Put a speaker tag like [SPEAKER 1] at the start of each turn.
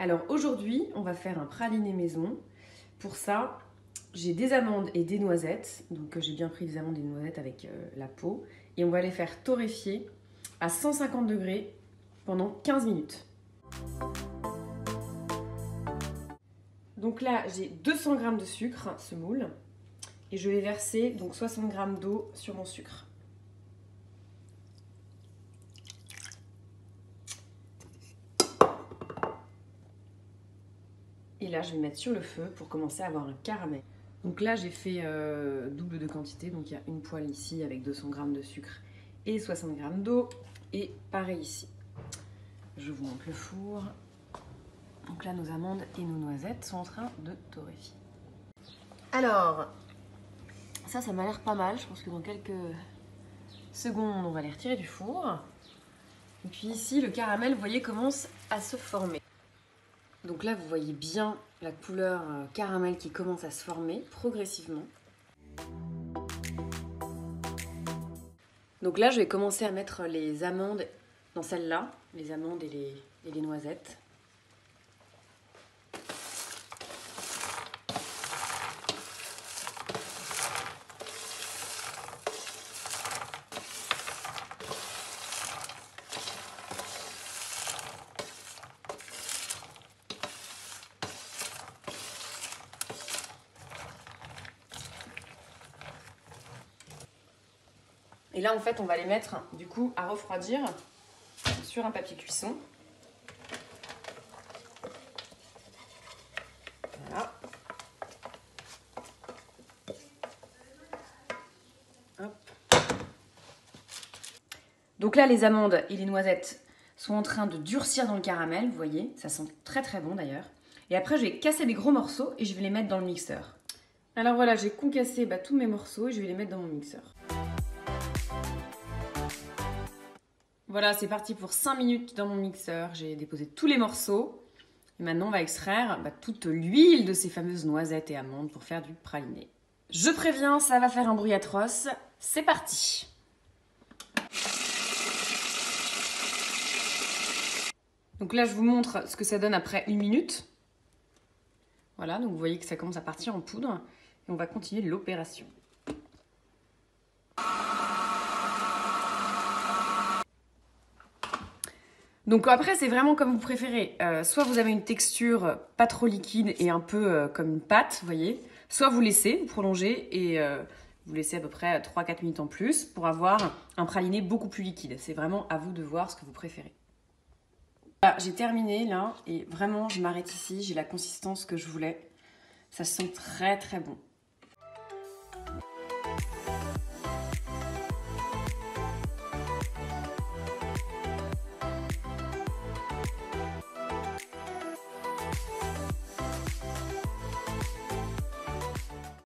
[SPEAKER 1] Alors aujourd'hui, on va faire un praliné maison. Pour ça, j'ai des amandes et des noisettes. Donc j'ai bien pris des amandes et des noisettes avec la peau. Et on va les faire torréfier à 150 degrés pendant 15 minutes. Donc là, j'ai 200 g de sucre, ce moule. Et je vais verser donc 60 g d'eau sur mon sucre. Et là, je vais mettre sur le feu pour commencer à avoir un caramel. Donc là, j'ai fait double de quantité. Donc il y a une poêle ici avec 200 g de sucre et 60 g d'eau. Et pareil ici. Je vous montre le four. Donc là, nos amandes et nos noisettes sont en train de torréfier. Alors, ça m'a l'air pas mal. Je pense que dans quelques secondes, on va les retirer du four. Et puis ici, le caramel, vous voyez, commence à se former. Donc là, vous voyez bien la couleur caramel qui commence à se former progressivement. Donc là, je vais commencer à mettre les amandes dans celle-là, les amandes et les noisettes. Et là, en fait, on va les mettre, du coup, à refroidir sur un papier cuisson. Voilà. Hop. Donc là, les amandes et les noisettes sont en train de durcir dans le caramel, vous voyez. Ça sent très très bon d'ailleurs. Et après, je vais casser des gros morceaux et je vais les mettre dans le mixeur. Alors voilà, j'ai concassé tous mes morceaux et je vais les mettre dans mon mixeur. Voilà, c'est parti pour 5 minutes dans mon mixeur. J'ai déposé tous les morceaux. Et maintenant, on va extraire toute l'huile de ces fameuses noisettes et amandes pour faire du praliné. Je préviens, ça va faire un bruit atroce. C'est parti! Donc là, je vous montre ce que ça donne après 1 minute. Voilà, donc vous voyez que ça commence à partir en poudre. Et on va continuer l'opération. Donc après, c'est vraiment comme vous préférez. Soit vous avez une texture pas trop liquide et un peu comme une pâte, vous voyez. Soit vous laissez, vous prolongez et vous laissez à peu près 3-4 minutes en plus pour avoir un praliné beaucoup plus liquide. C'est vraiment à vous de voir ce que vous préférez. Voilà, j'ai terminé là et vraiment je m'arrête ici. J'ai la consistance que je voulais. Ça sent très très bon.